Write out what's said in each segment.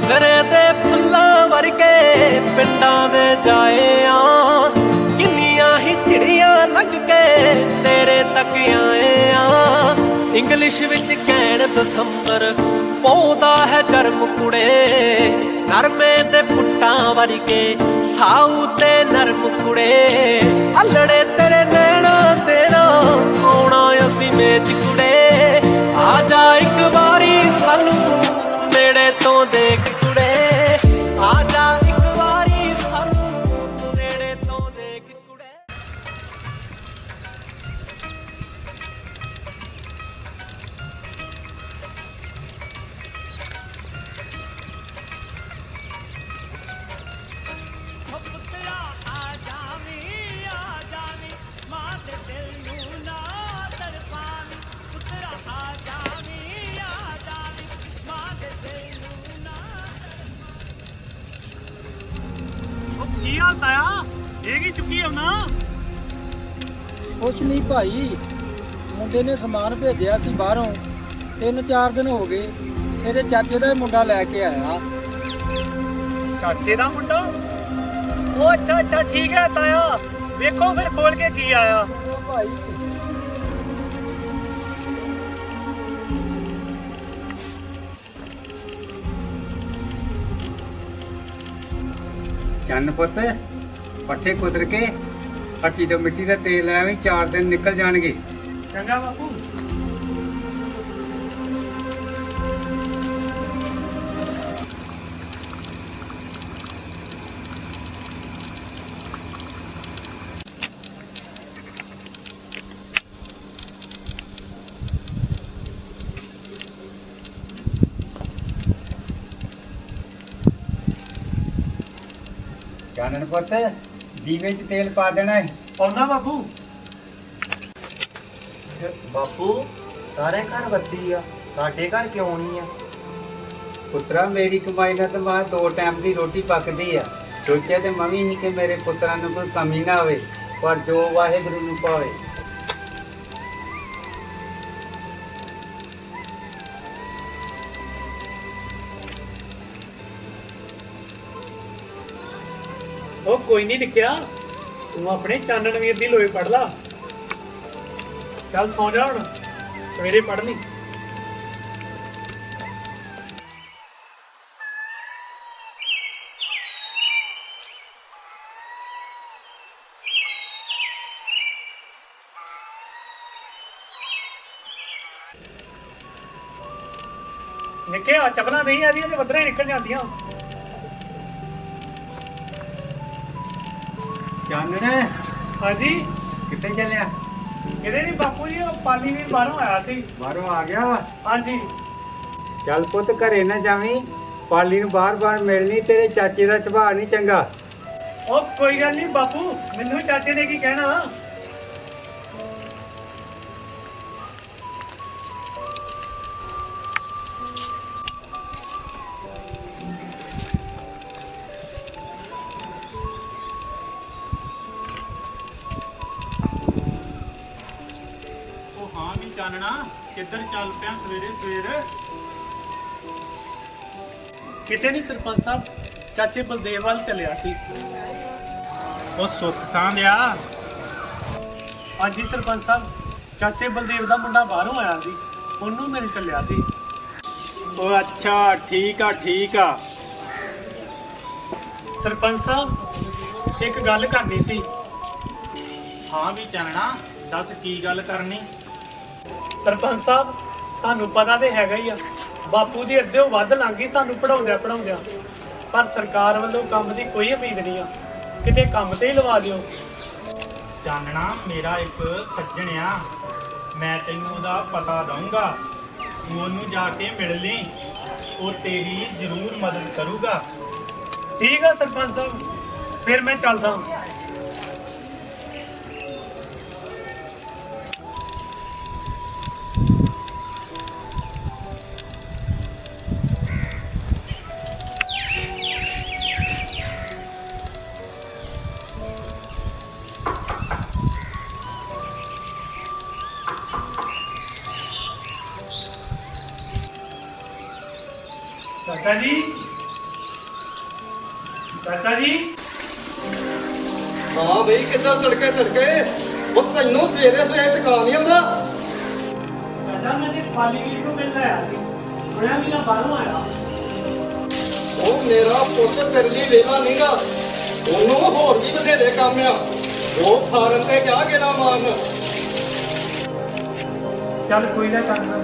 मोगरे दे फुल्लां वर्गे पिंडां दे जाए आ, किन्नियां ही चिड़ियां लंघ के तेरे तक आए आ। इंग्लिश विच कहण दसंबर पौधा है जरम कुड़े, नरमे दे फुट्टां वर्गे साऊ ते नरम कुड़े। अलड़े तेरे नैना तेरा आउणा असीं मेच कुड़े, आ जा इक वारी सानू नेड़े तो देख कुड़े, आ जा इक वारी सानू नेड़े तो देख कुड़े। ਕੀ ਹਾਲ ਤਾਇਆ? ਇਹ ਕੀ ਚੁੱਕੀ ਆਉਣਾ? ਕੁਛ ਨਹੀਂ ਭਾਈ, ਮੁੰਡੇ ਨੇ ਸਮਾਨ ਭੇਜਿਆ ਸੀ ਬਾਹਰੋਂ, 3-4 ਦਿਨ ਹੋ ਗਏ। ਤੇਰੇ ਚਾਚੇ ਦਾ ਹੀ ਮੁੰਡਾ ਲੈ ਕੇ ਆਇਆ। ਚਾਚੇ ਦਾ ਮੁੰਡਾ? ਉਹ ਅੱਛਾ ਅੱਛਾ ਠੀਕ ਹੈ ਤਾਇਆ, ਵੇਖੋ ਫਿਰ ਖੋਲ ਕੇ ਕੀ ਆਇਆ। ਉਹ ਭਾਈ ਚੰਨ ਪੁੱਤ, ਪੱਠੇ ਕੁਦਰ ਕੇ ਹੱਟੀ ਤੋਂ ਮਿੱਟੀ ਦਾ ਤੇਲ ਐਵੇਂ 4 ਦਿਨ ਨਿਕਲ ਜਾਣਗੇ। ਚੰਗਾ ਬਾਪੂ। ਚਾਨਣ ਪੁੱਤ, ਦੀਵੇ 'ਚ ਤੇਲ ਪਾ ਦੇਣਾ ਹੈ। ਆਉਣਾ ਬਾਪੂ। ਬਾਪੂ ਸਾਰੇ ਘਰ ਬੱਤੀ ਆ, ਸਾਡੇ ਘਰ ਕਿਉਂ ਨਹੀਂ ਆ? ਪੁੱਤਰਾ, ਮੇਰੀ ਕਮਾਈ ਨਾਲ ਤਾਂ ਮਾਂ 2 ਟਾਈਮ ਦੀ ਰੋਟੀ ਪੱਕਦੀ ਆ। ਸੋਚਿਆ ਤੇ ਮੰਮੀ ਹੀ ਕਿ ਮੇਰੇ ਪੁੱਤਰਾਂ ਨੂੰ ਕੋਈ ਕਮੀ ਨਾ ਆਵੇ, ਪਰ ਜੋ ਵਾਹਿਗੁਰੂ ਨੂੰ ਪਾਵੇ। ਉਹ ਕੋਈ ਨਹੀਂ ਲਿਖਿਆ, ਤੂੰ ਆਪਣੇ ਚਾਨਣ ਵੀਰ ਦੀ ਲੋਏ ਪੜ ਲਾ। ਚੱਲ ਸੌਂ ਜਾ ਹੁਣ, ਸਵੇਰੇ ਪੜ ਲਈ। ਨਿੱਕੇ ਆ ਚੱਪਲਾਂ ਨਹੀਂ ਆਦੀਆਂ ਤੇ ਵੱਧਰੇ ਨਿਕਲ ਜਾਂਦੀਆਂ। ਚਾਨਣ, ਹਾਂਜੀ ਕਿੱਥੇ ਚੱਲਿਆ? ਇਹਦੇ ਨਹੀਂ ਬਾਪੂ ਜੀ, ਉਹ ਪਾਲੀ ਵੀ ਬਾਹਰੋਂ ਆਇਆ ਸੀ। ਬਾਹਰੋਂ ਆ ਗਿਆ ਵਾ? ਹਾਂਜੀ। ਚੱਲ ਪੁੱਤ, ਘਰੇ ਨਾ ਜਾਵੀਂ, ਪਾਲੀ ਨੂੰ ਬਾਰ-ਬਾਰ ਮਿਲਣੀ। ਤੇਰੇ ਚਾਚੇ ਦਾ ਸੁਭਾਅ ਨਹੀਂ ਚੰਗਾ। ਉਹ ਕੋਈ ਗੱਲ ਨਹੀਂ ਬਾਪੂ, ਮੈਨੂੰ ਚਾਚੇ ਨੇ ਕੀ ਕਹਿਣਾ। ਹਾਂ ਵੀ ਚਾਨਣਾ, ਕਿੱਧਰ ਚੱਲ ਪਿਆ ਸਵੇਰੇ ਸਵੇਰ? ਕਿਤੇ ਨਹੀਂ ਸਰਪੰਚ ਸਾਹਿਬ, ਚਾਚੇ ਬਲਦੇਵ ਵੱਲ ਚੱਲਿਆ ਸੀ। ਉਹ ਸੁੱਖ ਸਾਂਧਿਆ। ਹਾਂਜੀ ਸਰਪੰਚ ਸਾਹਿਬ, ਚਾਚੇ ਬਲਦੇਵ ਦਾ ਮੁੰਡਾ ਬਾਹਰੋਂ ਆਇਆ ਸੀ, ਉਹਨੂੰ ਮਿਲ ਚੱਲਿਆ ਸੀ। ਉਹ ਅੱਛਾ, ਠੀਕ ਆ ਠੀਕ ਆ। ਸਰਪੰਚ ਸਾਹਿਬ, ਇੱਕ ਗੱਲ ਕਰਨੀ ਸੀ। ਹਾਂ ਵੀ ਚਾਨਣਾ, ਦੱਸ ਕੀ ਗੱਲ ਕਰਨੀ? ਸਰਪੰਚ ਸਾਹਿਬ, ਤੁਹਾਨੂੰ ਪਤਾ ਤੇ ਹੈਗਾ ਹੀ ਆ, ਬਾਪੂ ਦੀ ਅੱਧਿਓਂ ਵੱਧ ਲੰਘ ਗਈ ਸਾਨੂੰ ਪੜਾਉਂਦਿਆਂ, ਪਰ ਸਰਕਾਰ ਵੱਲੋਂ ਕੰਮ ਦੀ ਕੋਈ ਉਮੀਦ ਨਹੀਂ ਆ। ਕਿਤੇ ਕੰਮ ਤੇ ਹੀ ਲਵਾ ਦਿਓ। ਚਾਨਣਾ ਮੇਰਾ ਇੱਕ ਸੱਜਣ ਆ, ਮੈਂ ਤੈਨੂੰ ਉਹਦਾ ਪਤਾ ਦਊਂਗਾ, ਤੂੰ ਉਹਨੂੰ ਜਾ ਕੇ ਮਿਲ ਲਈ, ਉਹ ਤੇਰੀ ਜ਼ਰੂਰ ਮਦਦ ਕਰੂਗਾ। ਠੀਕ ਆ ਸਰਪੰਚ ਸਾਹਿਬ, ਫਿਰ ਮੈਂ ਚੱਲਦਾ। ਚਾਚਾ ਜੀ, ਚਾਚਾ ਜੀ ਹਾਂ ਬਈ ਕਿੱਦਾਂ ਤੜਕੇ ਤੜਕੇ ਉਹ ਤੈਨੂੰ ਸਵੇਰੇ ਸਵੇਰੇ ਟਿਕਾ ਨਹੀਂ ਆਉਂਦਾ। ਚਾਚਾ ਮੈਂ ਤੇ ਪਾਲੀ ਵੀਰ ਨੂੰ ਮਿਲਣ ਆਇਆ ਸੀ ਬੜਾ ਮਹੀਨਾ ਬਾਹਰੋਂ ਆਇਆ। ਉਹ ਮੇਰਾ ਪੁੱਤ ਤੇਰੇ ਲਈ ਵੇਲਾ ਨਹੀਂਗਾ, ਉਹਨੂੰ ਹੋਰ ਵੀ ਬਥੇਰੇ ਕੰਮ ਆ। ਉਹ ਫਾਰਨ ਤੇ ਜਾ ਕੇ ਨਾ ਮਾਰਨ। ਚੱਲ ਕੋਈ ਨਾ ਕਰਨਾ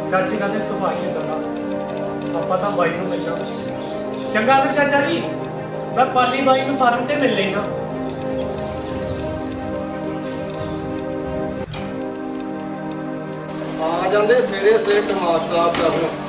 ਚਾਚੀ ਦਾ ਤੇ ਸੁਭਾਅ ਹੀ ਹੁੰਦਾ ਆਪਾਂ ਤਾਂ ਬਾਈ ਨੂੰ ਮਿਲਣਾ। ਚੰਗਾ ਫਿਰ ਚਾਚਾ ਜੀ ਮੈਂ ਪਾਲੀ ਬਾਈ ਨੂੰ ਫਾਰਮ ਤੇ ਮਿਲ ਲੈਣਾ। ਆ ਜਾਂਦੇ ਸਵੇਰੇ ਸਵੇਰੇ ਟਮਾਟਰ ਕਰਨ।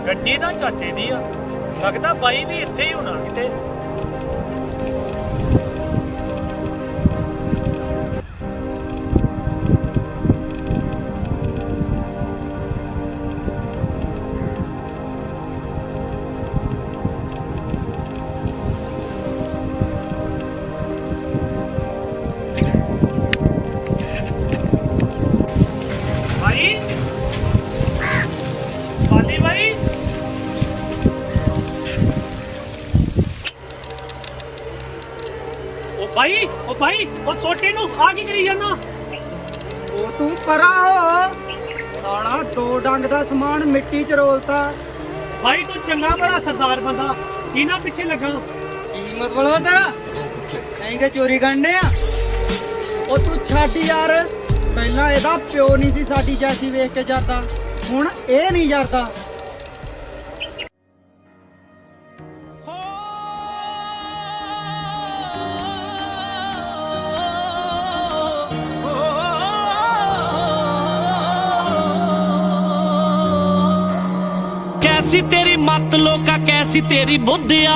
ਗੱਡੀ ਤਾਂ ਚਾਚੇ ਦੀ ਆ, ਲੱਗਦਾ ਬਾਈ ਵੀ ਇੱਥੇ ਹੀ ਹੋਣਾ ਕਿਤੇ। ਬਾਈ ਪਾਲੀ ਬਾਈ ਉਹ ਭਾਈ ਉਹ ਛੋਟੇ ਨੂੰ ਆ ਕੀ ਕਰੀ ਜਾਂਦਾ? ਉਹ ਤੂੰ ਪਰਾ ਹੋ ਸਾਲਾ, 2 ਡੰਗ ਦਾ ਸਮਾਨ ਮਿੱਟੀ 'ਚ ਰੋਲਤਾ। ਭਾਈ ਤੂੰ ਚੰਗਾ ਬੜਾ ਸਰਦਾਰ ਬੰਦਾ, ਇਹਨਾਂ ਪਿੱਛੇ ਲੱਗਾ। ਕੀ ਮਤਲਬ ਤੇਰਾ? ਐਂ ਕਿ ਚੋਰੀ ਕਰਨੇ ਆ? ਉਹ ਤੂੰ ਛੱਡ ਯਾਰ, ਪਹਿਲਾਂ ਇਹਦਾ ਪਿਓ ਨਹੀਂ ਸੀ ਸਾਡੀ ਜੈਸੀ ਵੇਖ ਕੇ ਜਾਂਦਾ, ਹੁਣ ਇਹ ਨਹੀਂ ਜਾਂਦਾ। कैसी तेरी मत लोका कैसी तेरी बुद्धिया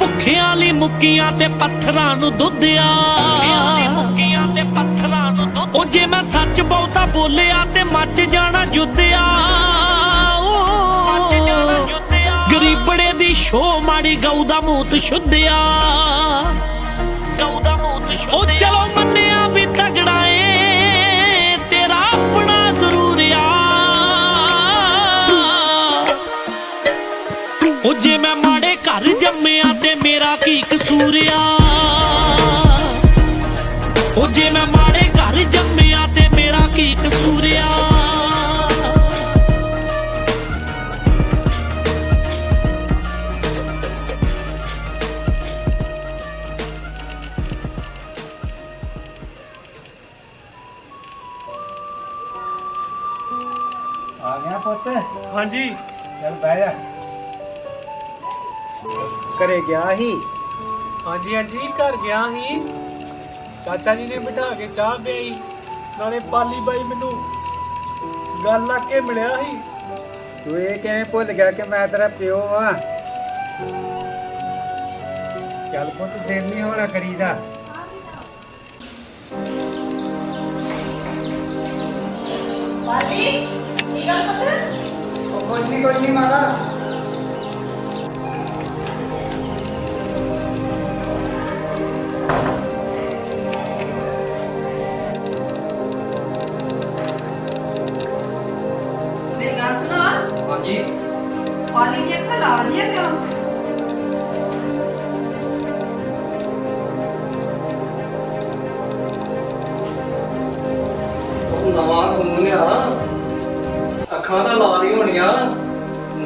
भुखियां ली मुक्कियां ते पत्थरां नू दुद्धिया। ओ जे मैं सच बहुता बोलिया ते मच जाना जुद्धिया। गरीबड़े दी शो माड़ी गऊ दा मूत शुद्धिया। ओ चलो मन्निया भी तगड़ा ए तेरा अपना गुरूरिया। ओ जे मैं माड़े घर जम्मिया ते मेरा की कसूरिया। ओ जे मैं माड़े घर जम्मिया ते मेरा की कसूरिया। ਆ ਗਿਆ ਪੁੱਤ, ਹਾਂਜੀ ਚੱਲ ਬਹਿ ਜਾ। ਘਰੇ ਗਿਆ ਸੀ? ਹਾਂਜੀ ਹਾਂਜੀ ਘਰ ਗਿਆ ਸੀ, ਚਾਚਾ ਜੀ ਨੇ ਬਿਠਾ ਕੇ ਚਾਹ ਪਿਆਈ, ਨਾਲੇ ਪਾਲੀ ਬਾਈ ਮੈਨੂੰ ਗੱਲ ਲਾ ਕੇ ਮਿਲਿਆ ਸੀ। ਤੂੰ ਇਹ ਕਿਵੇਂ ਭੁੱਲ ਗਿਆ ਕਿ ਮੈਂ ਤੇਰਾ ਪਿਓ ਆ? ਚੱਲ ਪੁੱਤ, ਦੇਰ ਨਹੀਂ ਹੋਣਾ ਕਰੀਦਾ। ਪਾਲੀ ਕੀ ਗੱਲ ਪੁੱਤ? ਉਹ ਕੁਛ ਨਹੀਂ ਮਾਤਾ। ਮੇਰੀ ਗੱਲ ਸੁਣੋ, ਹਾਂਜੀ ਪਾਲੀ ਦੀਆਂ ਅੱਖਾਂ ਲਾਲ ਜੀਆਂ ਕਿਉਂ? ਉਹ ਨਵਾਂ ਖੂਨ ਆ, ਅੱਖਾਂ ਤਾਂ ਲਾਲ ਹੀ ਹੋਣੀਆਂ।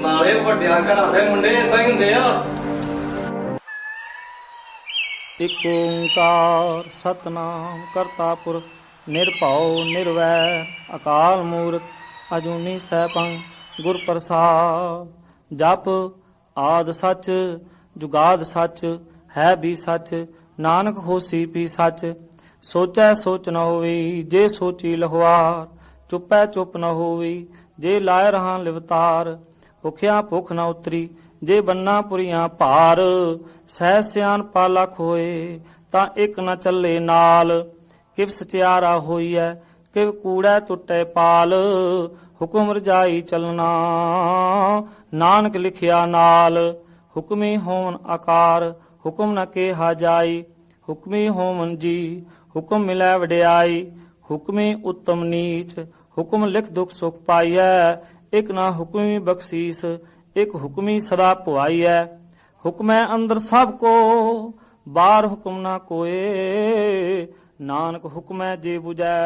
ਨਾਲੇ ਵੱਡਿਆਂ ਘਰਾਂ ਦੇ ਮੁੰਡੇ ਇਦਾਂ ਹੀ ਹੁੰਦੇ ਆ। ਇੱਕ ਓੰਕਾਰ ਸਤਨਾਮ ਕਰਤਾ ਪੁਰਖ ਨਿਰਭਉ ਨਿਰਵੈਰ ਅਕਾਲ ਮੂਰਤ ਅਜੂਨੀ ਸੈਭੰ ਗੁਰ ਪ੍ਰਸਾਦ। ਜਪ ਆਦ ਸੱਚ ਜੁਗਾਦ ਸੱਚ ਹੈ ਵੀ ਸੱਚ ਨਾਨਕ ਹੋਸੀ ਵੀ ਸੱਚ। ਸੋਚੈ ਸੋਚ ਨ ਹੋਵੀ ਜੇ ਸੋਚੀ ਲਹਵਾਰ। ਚੁੱਪੈ ਚੁੱਪ ਨ ਹੋਵੀ ਜੇ ਲਾਇ ਰਹਾ ਲਿਵਤਾਰ। ਭੁਖਿਆ ਭੁਖ ਨ ਉਤਰੀ ਜੇ ਬੰਨਾ ਪੁਰੀਆਂ ਭਾਰ। ਸਹਿ ਸਿਆਨ ਪਾਲਖ ਹੋਏ ਤਾਂ ਇੱਕ ਨ ਚੱਲੇ ਨਾਲ। ਕਿਵ ਸਚਿਆਰਾ ਹੋਈਐ ਕਿਵ ਕੂੜੈ ਟੁੱਟੈ ਪਾਲ ਹੁਕਮ ਰਜਾਈ ਚਲਣਾ ਨਾਨਕ ਲਿਖਿਆ ਨਾਲ ਹੁਕਮੀ ਹੋਵਨ ਆਕਾਰ ਹੁਕਮ ਨ ਕੇਹਾ ਜਾਈ ਹੁਕਮੀ ਹੋਵਨ ਜੀ ਹੁਕਮ ਮਿਲੈ ਵਡਿਆਈ ਹੁਕਮੀ ਉੱਤਮ ਨੀਚ ਹੁਕਮ ਲਿਖ ਦੁਖ ਸੁਖ ਪਾਈਐ ਇਕ ਨਾ ਹੁਕਮੀ ਬਖਸ਼ੀਸ ਇਕ ਹੁਕਮੀ ਸਦਾ ਭੁਆਈਐ ਹੁਕਮੈ ਅੰਦਰ ਸਭ ਕੋ ਬਾਹਰ ਹੁਕਮ ਨਾ ਕੋਏ ਨਾਨਕ ਹੁਕਮੈ ਜੇ 부ਜੈ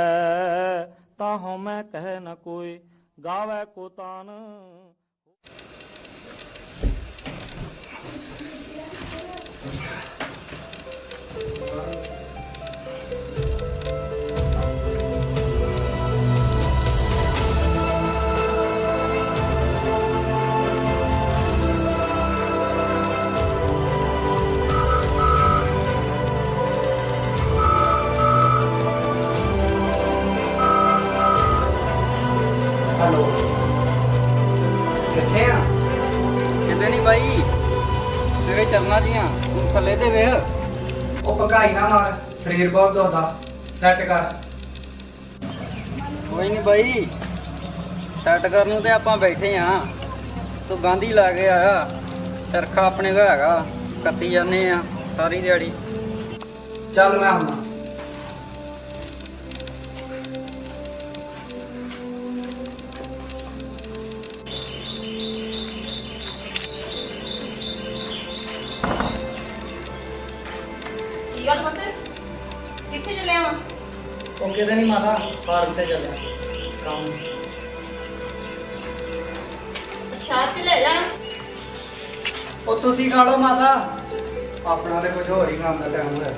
ਤਾ ਹਉਮੈ ਕਹਿ ਨ ਕੋਇ ਗਾਵੈ ਕੋ ਤਾਨ ਹੈਲੋ ਕਿੱਥੇ ਆ? ਕਿਤੇ ਨਹੀਂ ਬਾਈ ਤੇਰੇ ਚਰਨਾਂ ਦੀਆਂ ਤੂੰ ਥੱਲੇ ਤੇ ਵੇਖ। ਉਹ ਭਕਾਈ ਨਾ ਮਾਰ, ਸਰੀਰ ਬਹੁਤ ਦੁਖਦਾ, ਸੈੱਟ ਕਰ। ਕੋਈ ਨਹੀਂ ਬਾਈ ਸੈੱਟ ਕਰਨ ਨੂੰ ਤੇ ਆਪਾਂ ਬੈਠੇ ਆ। ਤੂੰ ਗਾਂਧੀ ਲਾ ਕੇ ਆਇਆ, ਚਰਖਾ ਆਪਣੇ ਕੋਲ ਹੈਗਾ, ਕੱਤੀ ਜਾਂਦੇ ਆ ਸਾਰੀ ਦਿਹਾੜੀ। ਚੱਲ ਮੈਂ ਆਉਣਾ। ਕੀ ਗੱਲ ਪੁੱਤ ਕਿੱਥੇ ਚੱਲਿਆ ਵਾ ਉਹ ਕਿਤੇ ਨਹੀਂ ਮਾਤਾ ਫਾਰਮ ਤੇ ਚੱਲਿਆ ਕੰਮ ਪ੍ਰਸ਼ਾਦ ਤੇ ਲੈ ਜਾ ਉਹ ਤੁਸੀਂ ਖਾ ਲਓ ਮਾਤਾ, ਆਪਣਾ ਤੇ ਕੁਝ ਹੋਰ ਹੀ ਖਾਣ ਦਾ ਟਾਈਮ ਹੋਇਆ।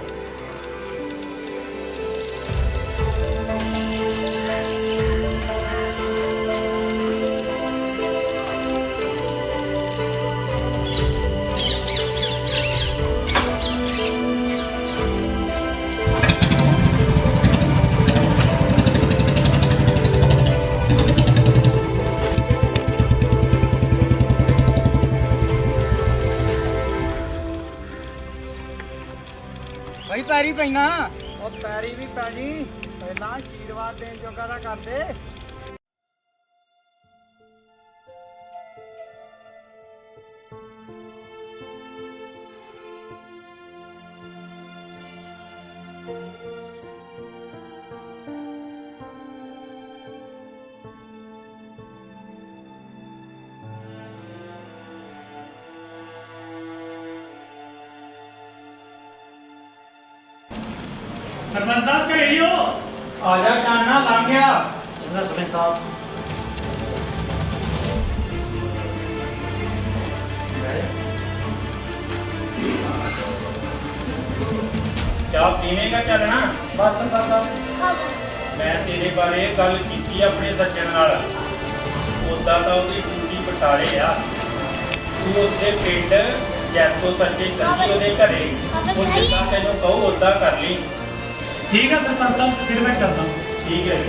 ਬਾਈ ਪੈਰੀ ਪੈਣਾ। ਉਹ ਪੈਰੀ ਵੀ ਪੈਣੀ, ਪਹਿਲਾਂ ਆਸ਼ੀਰਵਾਦ ਦੇਣ ਜੋਗਾ ਦਾ ਕਰਦੇ। ਸਰਪੰਚ ਸਾਹਿਬ ਘਰੇ ਹੀ ਹੋ? ਆ ਜਾ ਚਾਨਣਾ ਲੰਘ ਗਿਆ। ਚੰਗਾ ਸਰਪੰਚ ਸਾਹਿਬ। ਚਾਹ ਪੀਵੇਂਗਾ ਚੱਲਣਾ? ਬਸ ਸਰਪੰਚ ਸਾਹਿਬ। ਮੈਂ ਤੇਰੇ ਬਾਰੇ ਗੱਲ ਕੀਤੀ ਆਪਣੇ ਸੱਜਣ ਨਾਲ। ਉਦਾਂ ਤਾਂ ਉਹਦੀ ਡਿਊਟੀ ਬਟਾਲੇ ਆ। ਤੂੰ ਉਸਦੇ ਪਿੰਡ ਜੈਤੋ ਸੱਜੇ ਚੱਲੀ ਉਹਦੇ ਘਰੇ। ਉਹ ਜਿੱਦਾਂ ਤੈਨੂੰ ਕਹੂ ਉਦਾਂ ਕਰ ਲਈ। ਠੀਕ ਹੈ ਸਰਪੰਚ ਸਾਹਿਬ, ਫਿਰ ਮੈਂ ਕਰਦਾ। ਠੀਕ ਹੈ।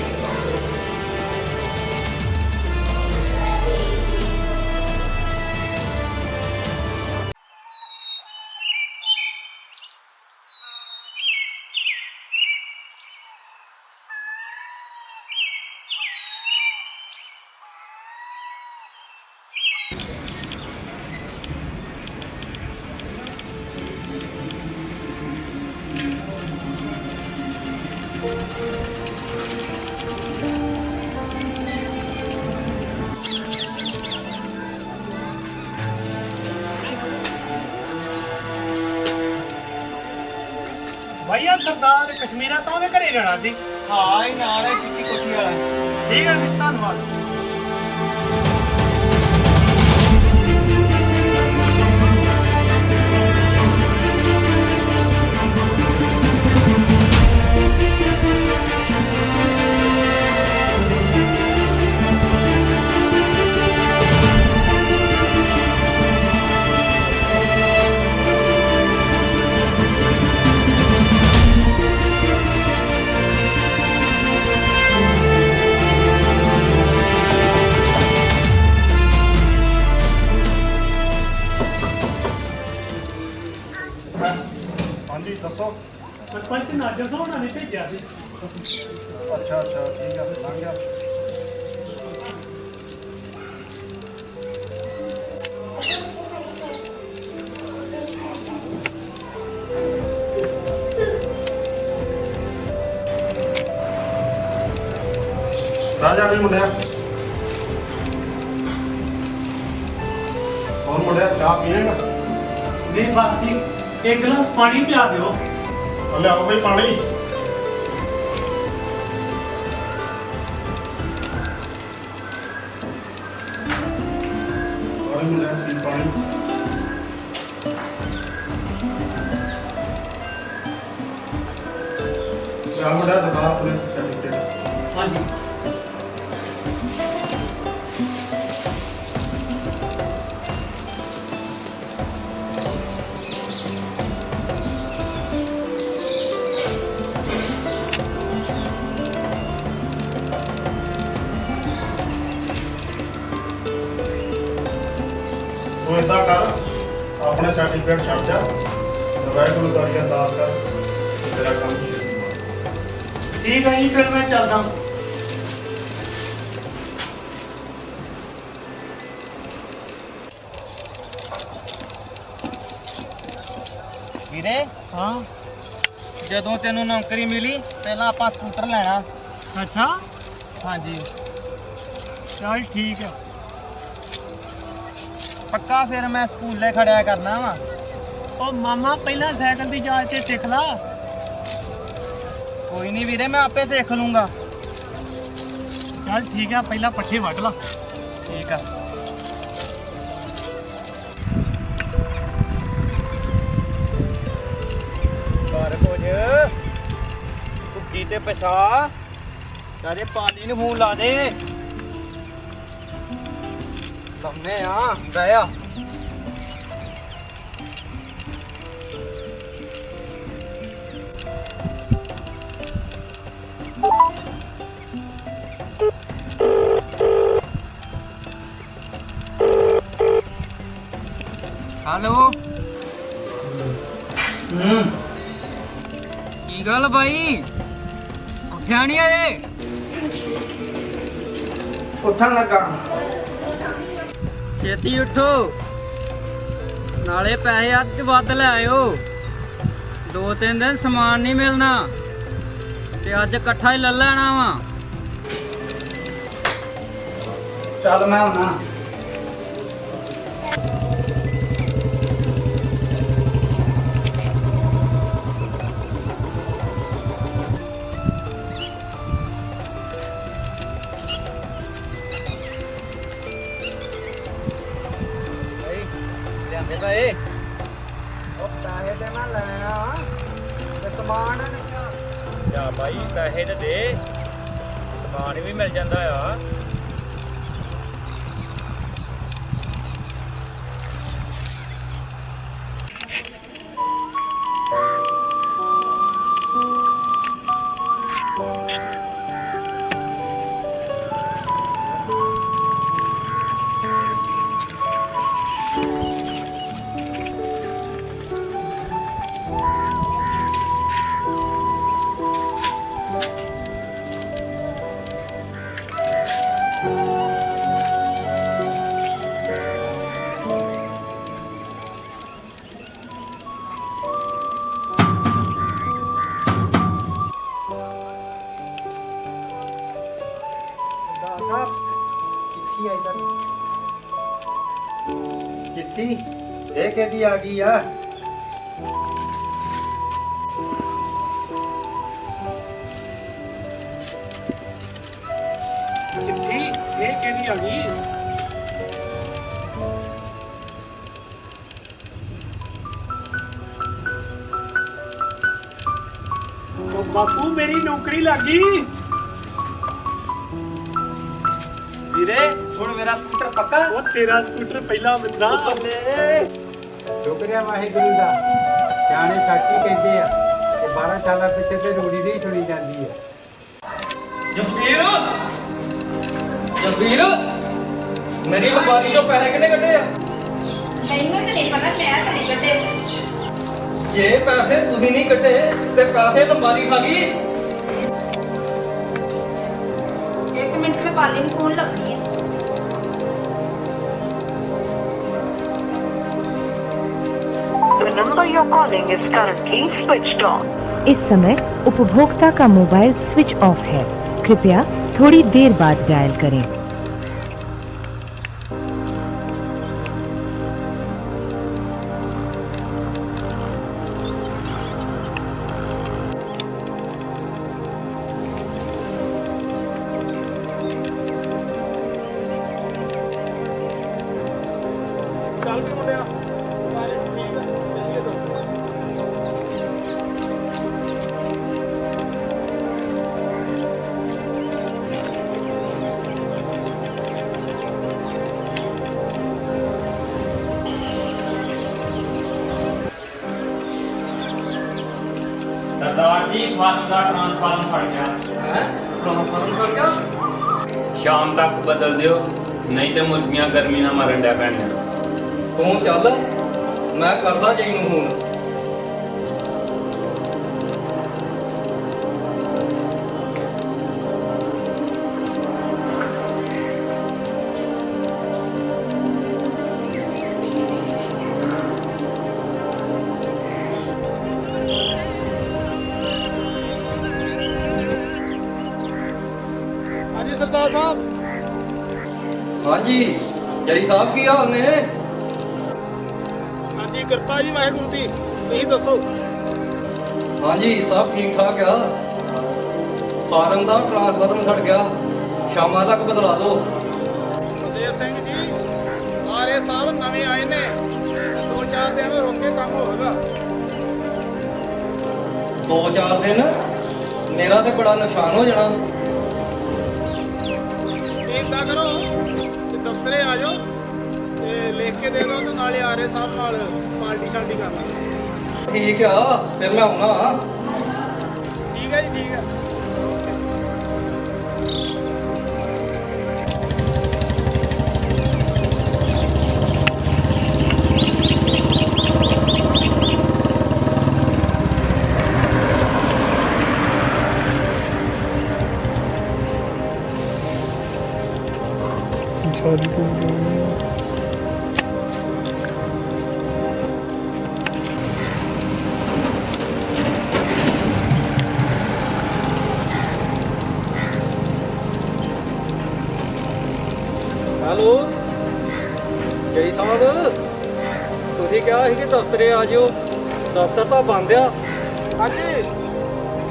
ਭਈਆ ਸਰਦਾਰ ਕਸ਼ਮੀਰਾ ਸਾਹਿਬ ਦੇ ਘਰੇ ਜਾਣਾ ਸੀ। ਹਾਂ ਇਹ ਨਾਲ ਹੈ ਚਿੱਟੀ ਕੋਠੀ ਵਾਲਾ। ਠੀਕ ਹੈ ਜੀ, ਧੰਨਵਾਦ। ਹਾਂਜੀ ਦੱਸੋ। ਸਰਪੰਚ ਨਾਜਰ ਸਾਹਿਬ ਨੇ ਭੇਜਿਆ ਸੀ। ਅੱਛਾ ਅੱਛਾ ਠੀਕ ਆ ਲੰਘ ਗਿਆ ਰਾਜਾ ਵੀ ਮੁੰਡਿਆ ਹੋਰ ਮੁੰਡਿਆ ਚਾਹ ਪੀਏਗਾ ਨਹੀਂ ਬਸ ਜੀ ਇੱਕ ਗਲਾਸ ਪਾਣੀ ਪਿਆ ਦਿਓ ਲਿਆਓ ਬਈ ਪਾਣੀ ਹੋਰ ਮੁੰਡਿਆ ਪੀ ਪਾਣੀ ਲਿਆ ਮੁੰਡਿਆ ਦਿਖਾ ਆਪਣੇ ਸਰਟੀਫਿਕੇਟ ਹਾਂਜੀ ਤੂੰ ਏਦਾਂ ਕਰ ਆਪਣੇ ਸਰਟੀਫਿਕੇਟ ਛੱਡ ਜਾ ਵਾਹਿਗੁਰੂ ਦਾ ਅਰਦਾਸ ਕਰ ਤੇ ਤੇਰਾ ਕੰਮ ਸ਼ੁਰੂ ਕਰ ਠੀਕ ਹੈ ਜੀ ਫਿਰ ਮੈਂ ਚੱਲਦਾ ਵੀਰੇ ਹਾਂ ਜਦੋਂ ਤੈਨੂੰ ਨੌਕਰੀ ਮਿਲੀ ਪਹਿਲਾਂ ਆਪਾਂ ਸਕੂਟਰ ਲੈਣਾ। ਅੱਛਾ ਹਾਂਜੀ ਚਲ ਠੀਕ ਹੈ ਪੱਕਾ ਫਿਰ ਮੈਂ ਸਕੂਲੇ ਖੜਿਆ ਕਰਨਾ ਵਾ। ਉਹ ਮਾਮਾ ਪਹਿਲਾਂ ਸਾਈਕਲ ਦੀ ਜਾਂਚ ਤੇ ਸਿੱਖ ਲਾ ਕੋਈ ਨਹੀਂ ਵੀਰੇ ਮੈਂ ਆਪੇ ਸਿੱਖ ਲੂੰਗਾ। ਚੱਲ ਠੀਕ ਆ ਪਹਿਲਾਂ ਪੱਠੇ ਵੱਢ ਲਾ ਠੀਕ ਆ ਕਰ ਕੁਝ ਭੁੱਕੀ ਤੇ ਪਿਸਾ ਕਰੇ ਪਾਣੀ ਨੂੰ ਮੂੰਹ ਲਾ ਦੇ ਲੰਮੇ ਆ ਦਇਆ ਹੈਲੋ ਕੀ ਗੱਲ ਬਾਈ ਉੱਠਿਆ ਨਹੀਂ ਅਜੇ ਉੱਠਣ ਲੱਗਾ ਛੇਤੀ ਉੱਠੋ ਨਾਲੇ ਪੈਸੇ ਅੱਜ ਵੱਧ ਲੈ ਆਇਓ 2-3 ਦਿਨ ਸਮਾਨ ਨਹੀਂ ਮਿਲਣਾ ਤੇ ਅੱਜ ਇਕੱਠਾ ਹੀ ਲੈ ਲੈਣਾ ਵਾ। ਚੱਲ ਮੈਂ ਆਉਣਾ ਲਿਆਂਦੇ ਪਏ ਉਹ ਪੈਸੇ ਤੇ ਮੈਂ ਲੈਣਾ ਤੇ ਸਮਾਨ ਯਾ ਬਾਈ ਪੈਸੇ ਤੇ ਦੇ ਸਮਾਨ ਵੀ ਮਿਲ ਜਾਂਦਾ ਆ ਸਾਹਿਬ ਚਿੱਠੀ ਆਈ ਤਾਂ ਚਿੱਠੀ ਇਹ ਕਿਹਦੀ ਆ ਗਈ ਆ ਚਿੱਠੀ ਇਹ ਕਿਹਦੀ ਆ ਗਈ ਉਹ ਬਾਪੂ ਮੇਰੀ ਨੌਕਰੀ ਲੱਗ ਗਈ ਵੀਰੇ ਹੁਣ ਮੇਰਾ ਸਕੂਟਰ ਪੱਕਾ ਉਹ ਤੇਰਾ ਸਕੂਟਰ ਪਹਿਲਾਂ ਮਿੱਤਰਾ ਸ਼ੁਕਰੀਆ ਵਾਹਿਗੁਰੂ ਦਾ ਸਿਆਣੇ ਸਾਕੀ ਕਹਿੰਦੇ ਆ ਕਿ 12 ਸਾਲਾਂ ਪਿੱਛੇ ਤੇ ਰੂੜੀ ਦੀ ਹੀ ਸੁਣੀ ਜਾਂਦੀ ਆ ਜਸਵੀਰ ਜਸਵੀਰ ਮੇਰੀ ਲੰਬਾਰੀ ਚੋਂ ਪੈਸੇ ਕਿਹਨੇ ਕੱਢੇ ਆ ਮੈਨੂੰ ਤਾਂ ਨਹੀਂ ਪਤਾ ਮੈਂ ਤਾਂ ਨਹੀਂ ਕੱਢੇ ਜੇ ਪੈਸੇ ਤੁਸੀਂ ਨਹੀਂ ਕੱਢੇ ਤੇ ਪੈਸੇ ਲੰਬਾਰੀ ਖਾ ਗਈ ਪਾਲੀ ਨੂੰ ਫੋਨ ਲਾਉਣੀ ਹੈ। The number you're calling is currently switched off. इस समय उपभोक्ता का मोबाइल स्विच ऑफ है। कृपया थोड़ी देर बाद डायल करें। ਚੱਲ ਵੀ ਮੁੰਡਿਆ ਸਾਰੇ ਠੀਕ ਆ ਚੱਲੀਏ ਦੋ ਸਰਦਾਰ ਜੀ ਫਾਰਮ ਦਾ ਟ੍ਰਾਂਸਫਾਰਮ ਫੜ ਗਿਆ ਹੈ ਟ੍ਰਾਂਸਫਾਰਮ ਸੜ ਗਿਆ। ਸ਼ਾਮ ਤੱਕ ਬਦਲ ਦਿਓ ਨਹੀਂ ਤੇ ਮੁਰਗੀਆਂ ਗਰਮੀ ਨਾਲ ਮਰਨ ਡੈ ਪੈਣੀਆਂ। ਤੂੰ ਚੱਲ, ਮੈਂ ਕਰਦਾ ਜਈ ਨੂੰ ਹੁਣ। ਹਾਂਜੀ ਸਰਦਾਰ ਸਾਹਿਬ। ਹਾਂਜੀ ਜਈ ਸਾਹਿਬ, ਕੀ ਹਾਲ ਨੇ? ਹਾਂਜੀ ਕਿਰਪਾ ਜੀ ਵਾਹਿਗੁਰੂ ਦੀ, ਤੁਸੀਂ ਦੱਸੋ। ਹਾਂਜੀ ਸਭ ਠੀਕ ਠਾਕ ਆ। ਫਾਰਮ ਦਾ ਟ੍ਰਾਂਸਫਾਰਮ ਸੜ ਗਿਆ, ਸ਼ਾਮਾਂ ਤੱਕ ਬਦਲਾ ਦਿਓ। ਬਲਦੇਵ ਸਿੰਘ ਜੀ ਆਰੇ ਸਾਹਿਬ ਨਵੇਂ ਆਏ ਨੇ, 2-4 ਦਿਨ ਰੁਕ ਕੇ ਕੰਮ ਹੋਵੇਗਾ। 2-4 ਦਿਨ? ਮੇਰਾ ਤੇ ਬੜਾ ਨੁਕਸਾਨ ਹੋ ਜਾਣਾ। ਇਦਾਂ ਕਰੋ ਕਿ ਦਫ਼ਤਰੇ ਆ ਜਾਓ ਤੇ ਲਿਖ ਕੇ ਦੇ ਦਿਓ ਤੇ ਨਾਲੇ ਆਰੇ ਸਾਹਿਬ ਨਾਲ ਪਾਰਟੀ ਸ਼ਾਂਟੀ ਕਰ ਲਾਂਗੇ। ਠੀਕ ਆ, ਫਿਰ ਮੈਂ ਆਉਣਾ। ਠੀਕ ਹੈ ਜੀ, ਠੀਕ ਹੈ। ਹੈਲੋ ਜਈ ਸਾਹਿਬ, ਤੁਸੀਂ ਕਿਹਾ ਸੀ ਕਿ ਦਫ਼ਤਰੇ ਆ ਜਿਓ। ਦਫ਼ਤਰ ਤਾਂ ਬੰਦ ਆ। ਹਾਂਜੀ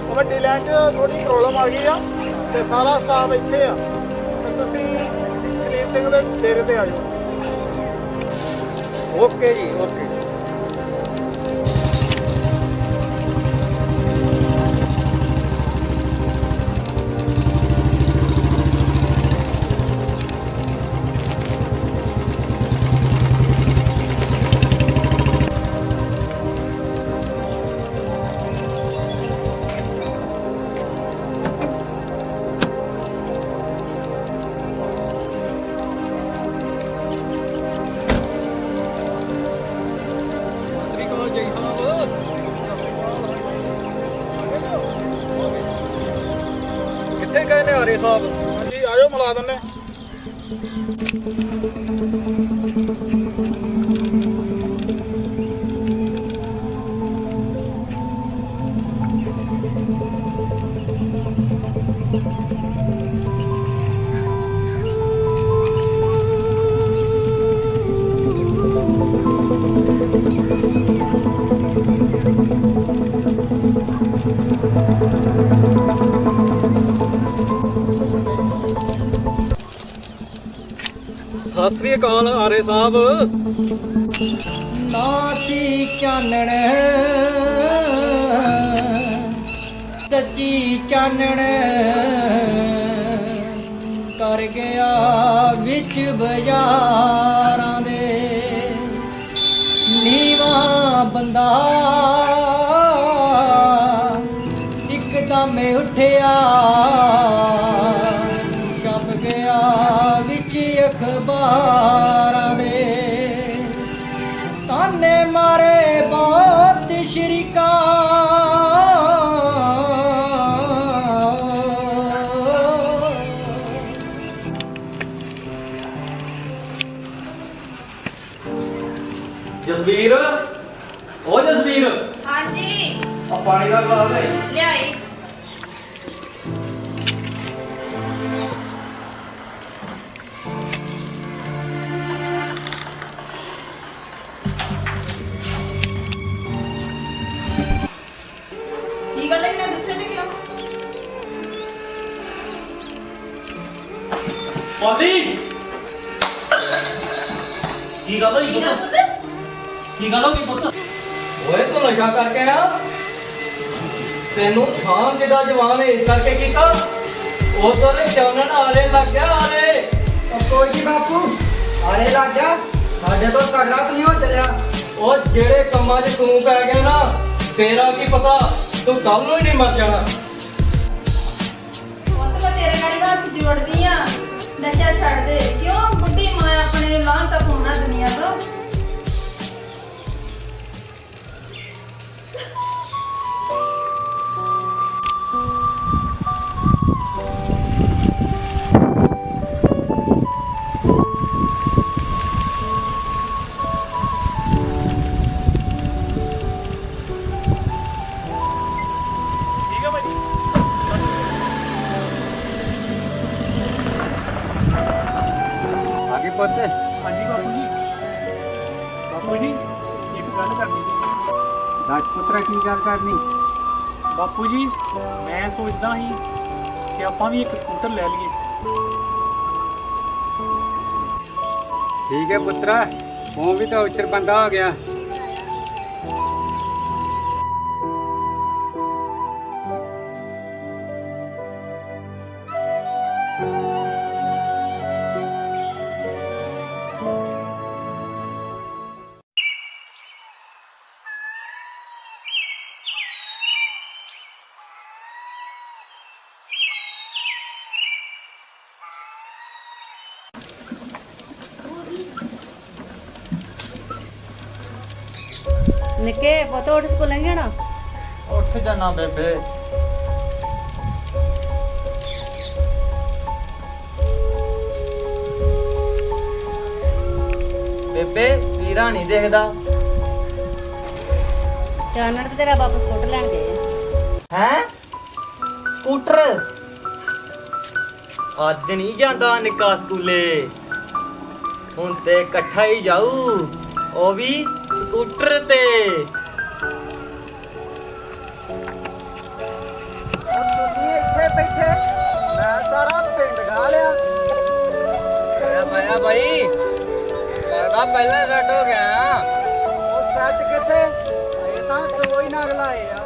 ਉਹ ਵੱਡੀ ਲਾਈਨ 'ਚ ਥੋੜੀ ਪ੍ਰੋਬਲਮ ਆ ਗਈ ਆ ਤੇ ਸਾਰਾ ਸਟਾਫ ਇੱਥੇ ਆ ਤੇ ਤੁਸੀਂ ਦਲੀਪ ਸਿੰਘ ਦੇ ਡੇਰੇ ਤੇ ਆ ਜਾਓ। ਓਕੇ ਜੀ, ਓਕੇ। ਸਤਿ ਸ੍ਰੀ ਅਕਾਲ ਜਈ ਸਾਹਿਬ। ਕਿੱਥੇ ਗਏ ਨੇ ਆਰੇ ਸਾਹਿਬ? ਹਾਂਜੀ ਆ ਜਾਓ ਮਿਲਾ ਦਿੰਦੇ। ਸਤਿ ਸ੍ਰੀ ਅਕਾਲ ਆਰੇ ਸਾਹਿਬ। ਨਾਸੀ ਚਾਨਣ ਸੱਚੀ ਚਾਨਣ ਕਰ ਗਿਆ ਵਿੱਚ ਬਾਜ਼ਾਰਾਂ ਦੇ ਨੀਵਾਂ ਬੰਦਾ ਇੱਕਦਮ ਉੱਠਿਆ ਛਪ ਗਿਆ ਵਿੱਚ ਅਖਬਾਰਾਂ ਦੇ ਤਾਨੇ ਮਾਰੇ ਬਹੁਤ ਸ਼ਰੀਕਾਂ ਚਰਨਵੀਰ ਹਾਂਜੀ ਆ ਪਾਣੀ ਦਾ ਗਲਾਸ ਲੈ ਲਿਆਈ। ਕੀ ਗੱਲ ਹੈ ਮੈਂ ਗੁੱਸੇ 'ਚ ਕਿਉਂ? ਪਾਲੀ ਕੀ ਗੱਲ ਹੋਈ ਕੀ ਗੱਲ ਪੁੱਤ ਪੁੱਤ? ਕੀ ਗੱਲ ਹੋ ਗਈ ਪੁੱਤ ਓਏ ਤੂੰ ਨਸ਼ਾ ਕਰਕੇ ਆ ਤੈਨੂੰ ਸਾਂ ਜਿਹੜਾ ਜਵਾਨ ਹੈ ਇਸ ਕਰਕੇ ਕੀਤਾ ਉਹ ਤੇਰੇ ਚਾਨਣ ਆਰੇ ਲੱਗ ਗਿਆ ਆਰੇ ਕੋਈ ਨਹੀਂ ਬਾਪੂ ਆਰੇ ਲੱਗ ਜਾ ਸਾਡੇ ਤੋਂ ਤਗੜਾ ਤਾਂ ਨਹੀਂ ਹੋ ਚੱਲਿਆ। ਉਹ ਜਿਹੜੇ ਕੰਮਾਂ 'ਚ ਤੂੰ ਪੈ ਗਿਆ ਨਾ ਤੇਰਾ ਕੀ ਪਤਾ ਤੂੰ ਕੱਲ ਨੂੰ ਹੀ ਨਹੀਂ ਮਰ ਜਾਣਾ। ਪੁੱਤ ਮੈਂ ਤੇਰੇ ਨਾਲ ਹੀ ਹੱਥ ਜੋੜਦੀ ਆ, ਨਸ਼ਾ ਛੱਡ ਦੇ। ਕਿਉਂ ਬੁੱਢੀ ਮਾਂ ਆਪਣੇ ਲਾਂਘ ਤੱਕ ਹੋਣਾ ਦੁਨੀਆ ਤੋਂ। ਠੀਕ ਆ ਭਾਜੀ। ਆਗੇ ਪੁੱਤ ਹਾਂਜੀ ਬਾਪੂ ਜੀ। ਬਾਪੂ ਜੀ ਇੱਕ ਗੱਲ ਕਰਨੀ ਸੀ। ਦੱਸ ਪੁੱਤਰਾ ਕੀ ਗੱਲ ਕਰਨੀ? ਬਾਪੂ ਜੀ ਮੈਂ ਸੋਚਦਾ ਸੀ ਕਿ ਆਪਾਂ ਵੀ ਇੱਕ ਸਕੂਟਰ ਲੈ ਲਈਏ। ਠੀਕ ਹੈ ਪੁੱਤਰਾ ਉਹ ਵੀ ਤਾਂ ਅਵਸਰ ਬੰਦਾ ਹੋ ਗਿਆ। ਨਿੱਕੇ ਪੁੱਤ ਉੱਠ ਸਕੂਲ ਜਾਣਾ। ਉੱਠ ਜਾਣਾ ਬੇਬੇ। ਬੇਬੇ ਵੀਰਾ ਨਹੀਂ ਦੇਖਦਾ। ਚਾਨਣ ਤੇ ਤੇਰਾ ਬਾਪੂ ਸਕੂਟਰ ਲੈਣ ਗਏ ਆ। ਹੈ ਸਕੂਟਰ ਅੱਜ ਨਹੀਂ ਜਾਂਦਾ ਨਿੱਕਾ ਸਕੂਲੇ, ਹੁਣ ਤੇ ਇਕੱਠਾ ਹੀ ਜਾਊ, ਉਹ ਵੀ ਸਕੂਟਰ ਤੇ। ਤੁਸੀਂ ਇੱਥੇ ਬੈਠੇ ਮੈਂ ਸਾਰਾ ਪਿੰਡ ਗਾ ਲਿਆ। ਬਾਇਆ ਬਾਈ ਲੱਗਦਾ ਪਹਿਲਾਂ ਸੈੱਟ ਹੋ ਗਿਆ। ਉਹ ਸੈੱਟ ਕਿੱਥੇ, ਇਹ ਤਾਂ ਦੋ ਹੀ ਨਗ ਲਾਏ ਆ।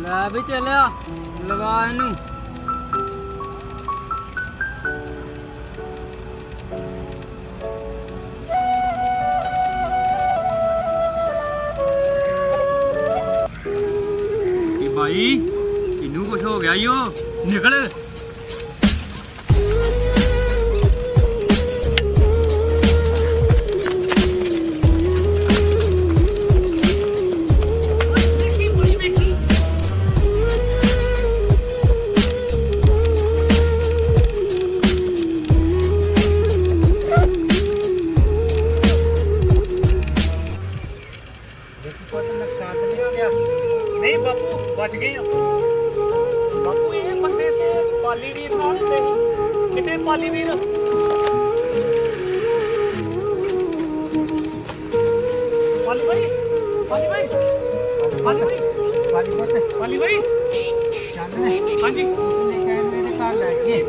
ਲੈ ਵੀ ਚੱਲਿਆ ਲਗਾ ਇਹਨੂੰ। ਕੀ ਭਾਈ ਇਹਨੂੰ ਕੁਝ ਹੋ ਗਿਆ ਈ ਉਹ ਨਿਕਲ। ਨਹੀਂ ਬਾਪੂ ਬਚ ਗਏ ਆ। ਬਾਪੂ ਇਹ ਬੰਦੇ ਤੇ ਪਾਲੀ ਵੀਰ ਨਾਲ ਹੁੰਦੇ ਸੀ। ਕਿਤੇ ਪਾਲੀ ਵੀਰ ਪਾਲੀ ਭਾਈ ਪਾਲੀ ਭਾਈ ਪਾਲੀ ਭਾਈ ਵਾਲੀ ਪੁੱਤ ਪਾਲੀ ਭਾਈ ਚੱਲ ਹਾਂਜੀ ਲੈ ਕੇ ਮੇਰੇ ਘਰ ਲੈ ਕੇ।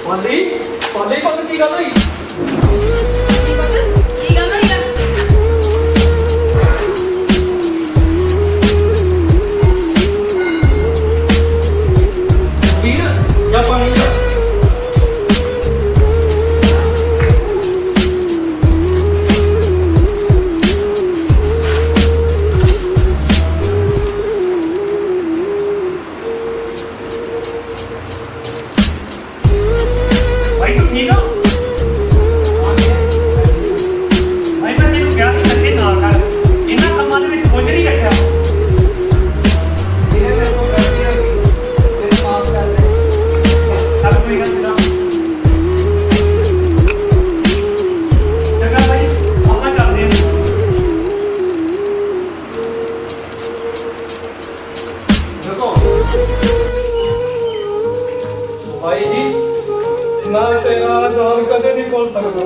ਪਾਲੀ ਪਾਲੀ ਪੁੱਤ ਕੀ ਗੱਲ ਹੋਈ? ਕੀ ਪੁੱਤ ਕੀ ਗੱਲ ਹੋਈ ਆ? ਵੀਰ ਜਾ ਪਾਣੀ ਲਿਆ। ਭਾਈ ਤੂੰ ਠੀਕ ਹੋ? ਭਾਈ ਮੈਂ ਤੈਨੂੰ ਕਿਹਾ ਸੀ ਲੱਗੇ ਨਾ ਕਰ, ਇਹਨਾਂ ਕੰਮਾਂ ਦੇ ਵਿੱਚ ਕੁਝ ਨਹੀਂ ਰੱਖਿਆ। ਵੀਰੇ ਮੇਰੇ ਕੋਲ ਗਲਤੀ ਹੋ ਗਈ, ਤੇਰੇ ਮਾਫ ਕਰ ਦੇ। ਚੱਲ ਕੋਈ ਗੱਲ ਨਹੀਂ। ਚੰਗਾ ਭਾਈ ਆਪਾਂ ਚੱਲਦੇ ਹਾਂ। ਦੇਖੋ ਭਾਈ ਜੀ, ਮੈਂ ਤੇਰਾ ਜਾਨ ਕਦੇ ਨਹੀਂ ਭੁੱਲ ਸਕਦਾ।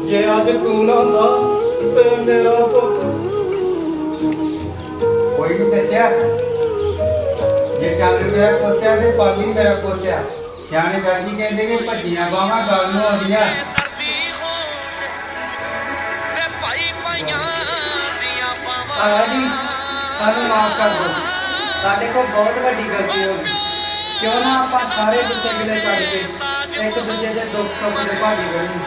ਜੇ ਅੱਜ ਤੂੰ ਨਾ ਹੁੰਦਾ ਤੇ ਮੇਰਾ ਪੁੱਤ ਕੋਈ ਨਹੀਂ ਦੱਸਿਆ ਜੇ ਚੰਦ ਮੇਰਾ ਪੋਤਿਆ ਤੇ ਪਾਲੀ ਮੇਰਾ ਪੋਤਿਆ। ਸਿਆਣੇ ਸਾਜੀ ਕਹਿੰਦੇ ਕਿ ਭੱਜੀਆਂ ਬਾਹਾਂ ਗੱਲ ਨੂੰ ਆਉਂਦੀਆਂ। ਆਇਆ ਜੀ ਸਾਨੂੰ ਮਾਫ ਕਰ ਦਿਓ, ਸਾਡੇ ਕੋਲ ਬਹੁਤ ਵੱਡੀ ਗਲਤੀ ਹੋ ਗਈ। ਕਿਉਂ ਨਾ ਆਪਾਂ ਸਾਰੇ ਗੁੱਸੇ ਗਿਲੇ ਛੱਡ ਕੇ ਇੱਕ ਦੂਜੇ ਦੇ ਦੁੱਖ ਸੁੱਖ ਦੇ ਭਾਗੀ ਬਣੀ।